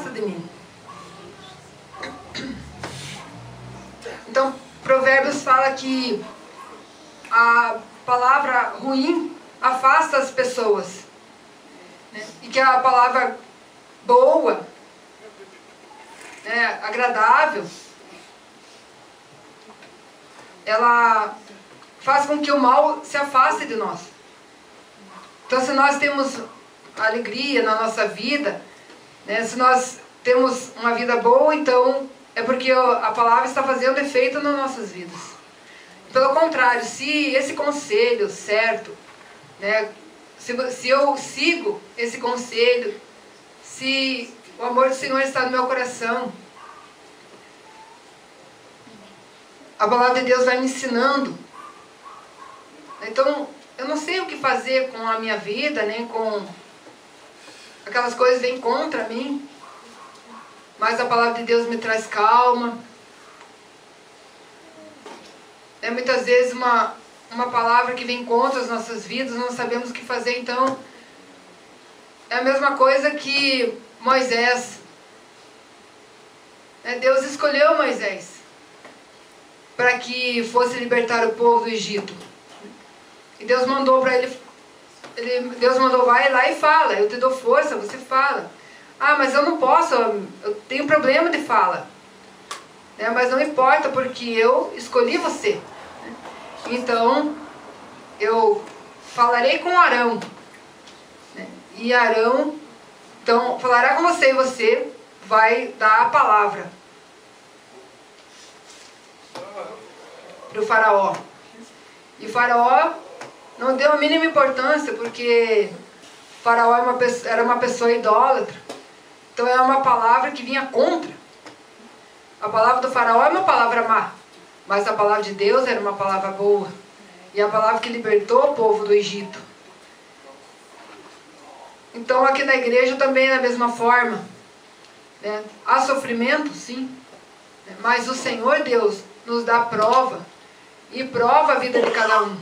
de mim. Então, Provérbios fala que a palavra ruim afasta as pessoas, né? E que a palavra boa, né, agradável, ela faz com que o mal se afaste de nós. Então, se nós temos alegria na nossa vida, né, se nós temos uma vida boa, então é porque a palavra está fazendo efeito nas nossas vidas. Pelo contrário, se esse conselho certo, né, se eu sigo esse conselho, se o amor do Senhor está no meu coração, a palavra de Deus vai me ensinando. Então, eu não sei o que fazer com a minha vida, nem com aquelas coisas que vêm contra mim, mas a palavra de Deus me traz calma. É muitas vezes uma palavra que vem contra as nossas vidas, não sabemos o que fazer, então é a mesma coisa que Moisés. Deus escolheu Moisés para que fosse libertar o povo do Egito. E Deus mandou para ele, Deus mandou, vai lá e fala, eu te dou força, você fala. Ah, mas eu não posso, eu tenho problema de fala. Mas não importa, porque eu escolhi você. Então, eu falarei com Arão. E Arão, então, falará com você e você vai dar a palavra para o faraó. E o faraó não deu a mínima importância, porque o faraó era uma pessoa idólatra. Então é uma palavra que vinha contra. A palavra do faraó é uma palavra má, mas a palavra de Deus era uma palavra boa. E a palavra que libertou o povo do Egito. Então aqui na igreja também é da mesma forma. Há sofrimento, sim. Mas o Senhor Deus nos dá prova. E prova a vida de cada um.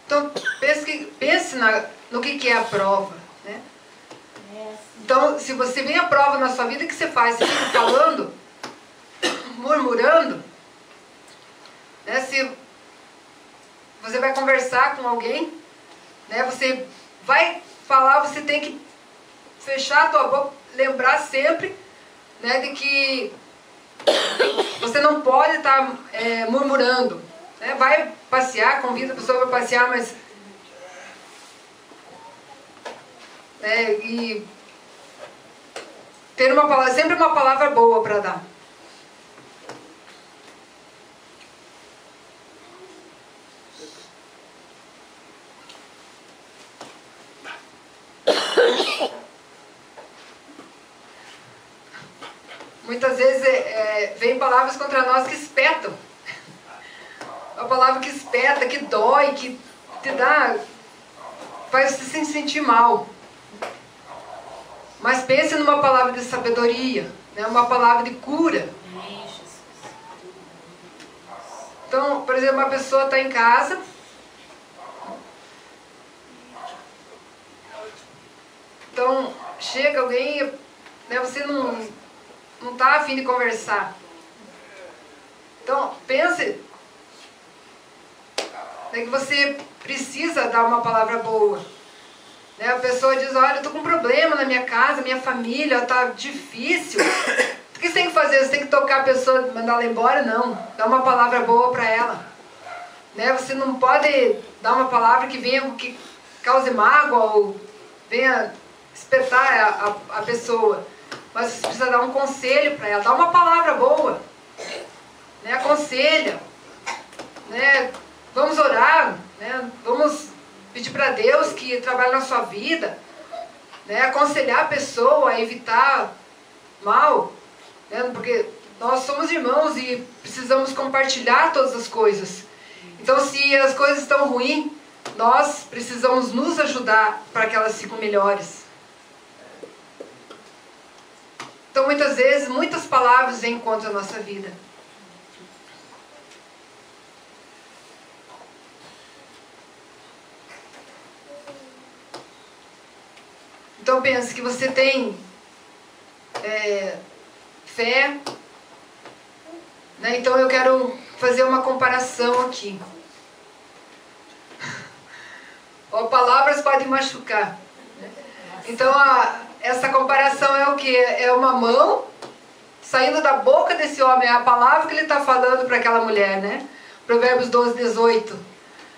Então, pense no que é a prova. Então, se você vem a prova na sua vida, o que você faz? Você fica falando, murmurando. Se você vai conversar com alguém, você vai falar, você tem que fechar a tua boca, lembrar sempre, de que você não pode estar murmurando. Vai passear, convida a pessoa para passear, mas e ter uma palavra, sempre uma palavra boa para dar. Muitas vezes vem palavras contra nós que espetam. Uma palavra que espeta, que dói, que te dá, faz você se sentir mal. Mas pense numa palavra de sabedoria, uma palavra de cura. Então, por exemplo, uma pessoa está em casa, então chega alguém, você não está a fim de conversar. Então, pense que você precisa dar uma palavra boa. A pessoa diz, olha, eu estou com um problema na minha casa, minha família, está difícil. O que você tem que fazer? Você tem que tocar a pessoa, mandar ela embora? Não. Dá uma palavra boa para ela. Você não pode dar uma palavra que cause mágoa ou venha espetar a pessoa. Mas você precisa dar um conselho para ela. Dá uma palavra boa. Aconselha. Vamos orar. Vamos pedir para Deus que trabalhe na sua vida. Aconselhar a pessoa a evitar mal. Porque nós somos irmãos e precisamos compartilhar todas as coisas. Então, se as coisas estão ruins, nós precisamos nos ajudar para que elas fiquem melhores. Então, muitas vezes, muitas palavras vêm contra a nossa vida. Então pense que você tem fé, né? Então eu quero fazer uma comparação aqui. Palavras podem machucar. Então essa comparação é o que? É uma mão saindo da boca desse homem, é a palavra que ele está falando para aquela mulher, né? Provérbios 12, 18.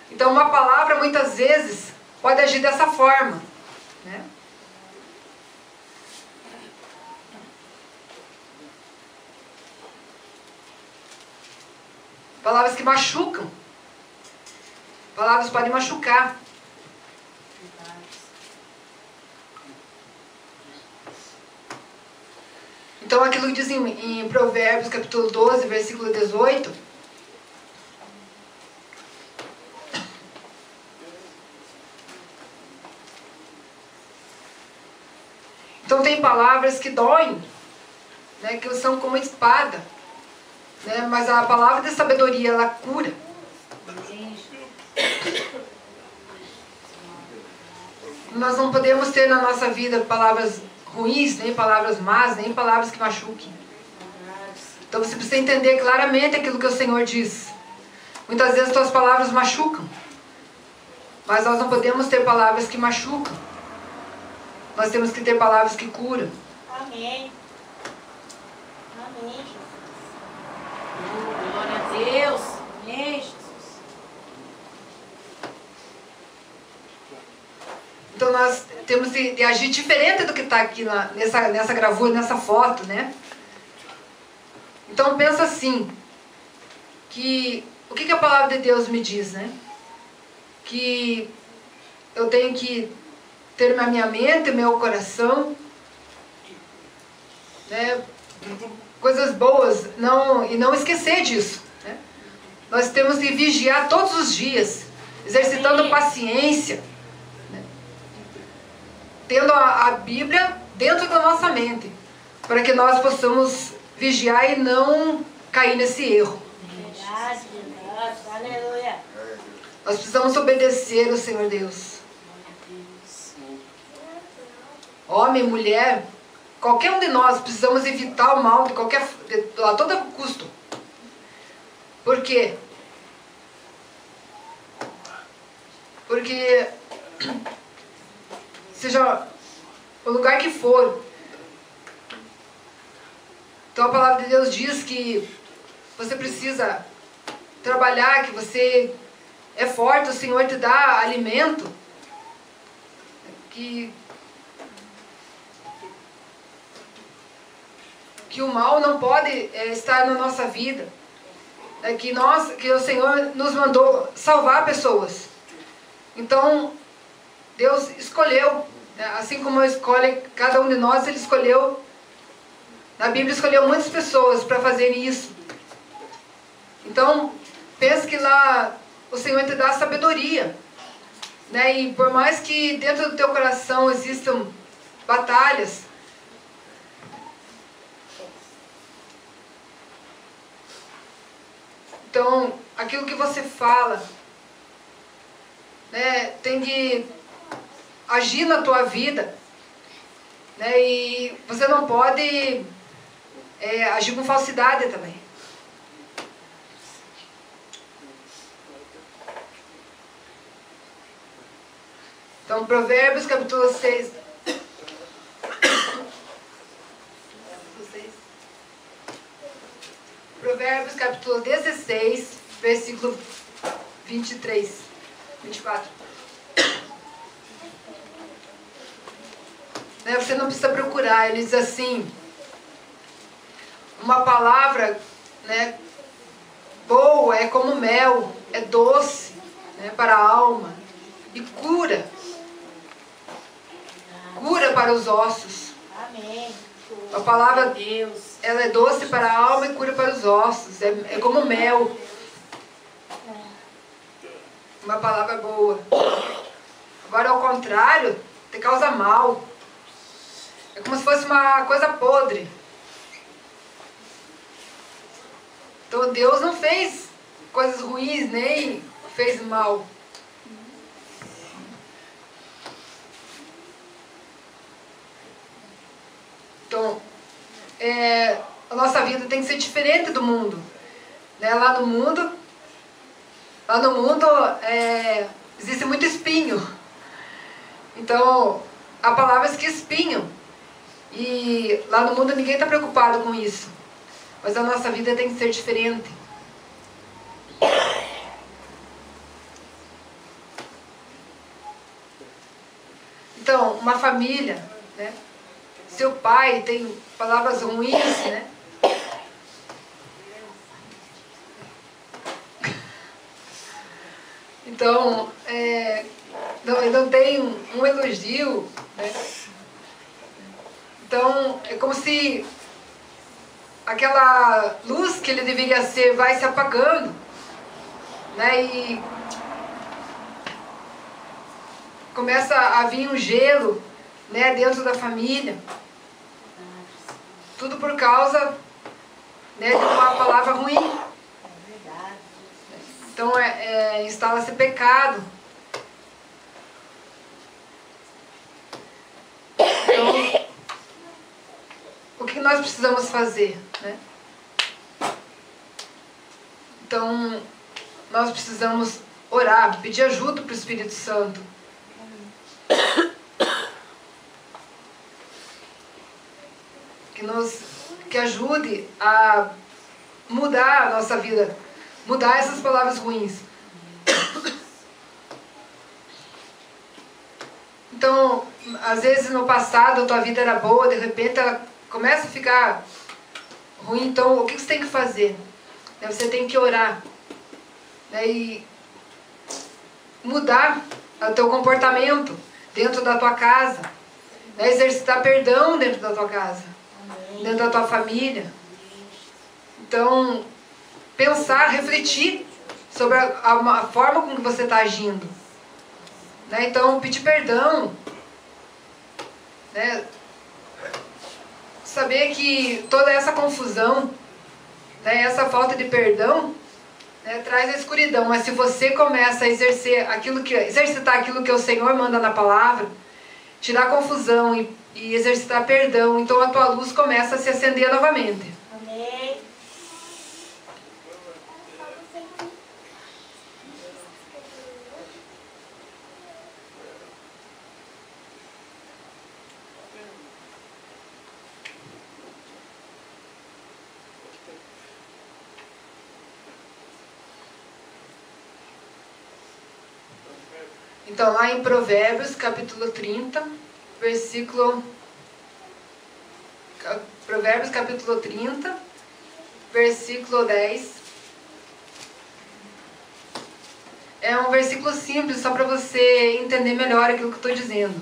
Então uma palavra muitas vezes pode agir dessa forma, né? Palavras que machucam. Palavras podem machucar. Então aquilo que diz em Provérbios capítulo 12, versículo 18. Então tem palavras que doem, né, que são como espada, né, mas a palavra de sabedoria, ela cura. Nós não podemos ter na nossa vida palavras ruins, nem palavras más, nem palavras que machuquem. Então você precisa entender claramente aquilo que o Senhor diz. Muitas vezes suas palavras machucam, mas nós não podemos ter palavras que machucam. Nós temos que ter palavras que curam. Amém. Amém. Glória a Deus. Amém, Jesus. Então nós temos de agir diferente do que está aqui nessa gravura, nessa foto, né? Então pensa assim, que o que a palavra de Deus me diz, né? Que eu tenho que ter na minha mente, meu coração, né, coisas boas, e não esquecer disso, né? Nós temos que vigiar todos os dias, exercitando paciência, né? Tendo a Bíblia dentro da nossa mente, para que nós possamos vigiar e não cair nesse erro. Verdade, verdade. Aleluia. Nós precisamos obedecer ao Senhor Deus. Homem, mulher, qualquer um de nós precisamos evitar o mal a todo custo. Por quê? Porque seja o lugar que for, então a palavra de Deus diz que você precisa trabalhar, que você é forte, o Senhor te dá alimento, que o mal não pode estar na nossa vida, que o Senhor nos mandou salvar pessoas. Então Deus escolheu, né, assim como escolhe cada um de nós, Ele escolheu, na Bíblia escolheu muitas pessoas para fazerem isso. Então pense que lá o Senhor te dá sabedoria, né? E por mais que dentro do teu coração existam batalhas, então aquilo que você fala, né, tem que agir na tua vida, né? E você não pode agir com falsidade também. Então, Provérbios capítulo 6. Provérbios capítulo 16, versículo 23, 24. Você não precisa procurar, ele diz assim, uma palavra, né, boa é como mel, é doce, né, para a alma e cura para os ossos. Amém. A palavra, Deus, ela é doce para a alma e cura para os ossos, é como mel, uma palavra boa. Agora ao contrário, te causa mal, é como se fosse uma coisa podre. Então Deus não fez coisas ruins, nem fez mal. Então, a nossa vida tem que ser diferente do mundo. Né? Lá no mundo existe muito espinho. Então, há palavras que espinham. E lá no mundo ninguém está preocupado com isso. Mas a nossa vida tem que ser diferente. Então, uma família, né? Seu pai tem palavras ruins, né? Então, não tem um elogio, né? Então, é como se aquela luz que ele deveria ser vai se apagando, né? E começa a vir um gelo, né, dentro da família. Tudo por causa, né, de uma palavra ruim. Então, instala-se pecado. Então, o que nós precisamos fazer, né? Então, nós precisamos orar, pedir ajuda para o Espírito Santo. Que ajude a mudar a nossa vida, mudar essas palavras ruins. Então, às vezes no passado a tua vida era boa, de repente ela começa a ficar ruim. Então, o que você tem que fazer? Você tem que orar, né, e mudar o teu comportamento dentro da tua casa, né, exercitar perdão dentro da tua casa, dentro da tua família. Então, pensar, refletir sobre a forma como você está agindo, né? Então, pedir perdão, né? Saber que toda essa confusão, né, essa falta de perdão, né, traz a escuridão. Mas se você começa a exercitar aquilo que o Senhor manda na palavra, tirar a confusão e exercitar perdão, então a tua luz começa a se acender novamente. Amém. Então, lá em Provérbios, capítulo 30, versículo... Provérbios, capítulo 30, versículo 10. É um versículo simples, só para você entender melhor aquilo que eu estou dizendo.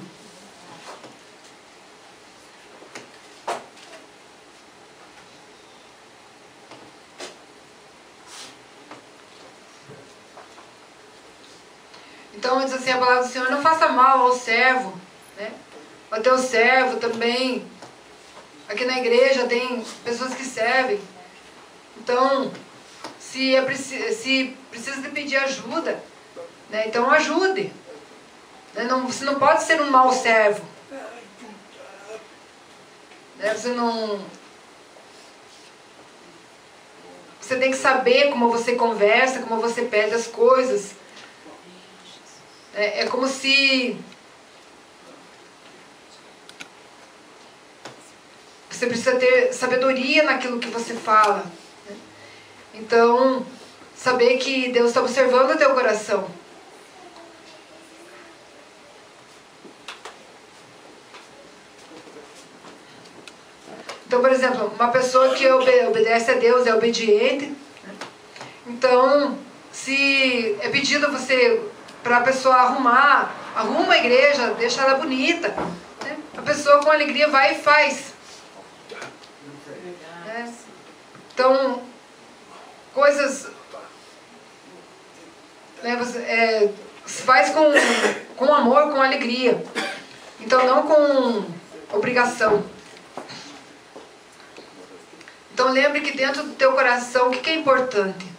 Então, diz assim, a palavra do Senhor: não faça mal ao servo, né? O teu servo também. Aqui na igreja tem pessoas que servem. Então, se precisa de pedir ajuda, né? Então ajude. Né? Você não pode ser um mau servo. Né? Você tem que saber como você conversa, como você pede as coisas. É como se você precisa ter sabedoria naquilo que você fala, né? Então, saber que Deus está observando o teu coração. Então, por exemplo, uma pessoa que obedece a Deus, é obediente, né? Então, se é pedido para a pessoa arruma a igreja, deixa ela bonita, né? A pessoa com alegria vai e faz. Né? Então, coisas, né, você faz com amor, com alegria. Então, não com obrigação. Então, lembre que dentro do teu coração, o que é importante?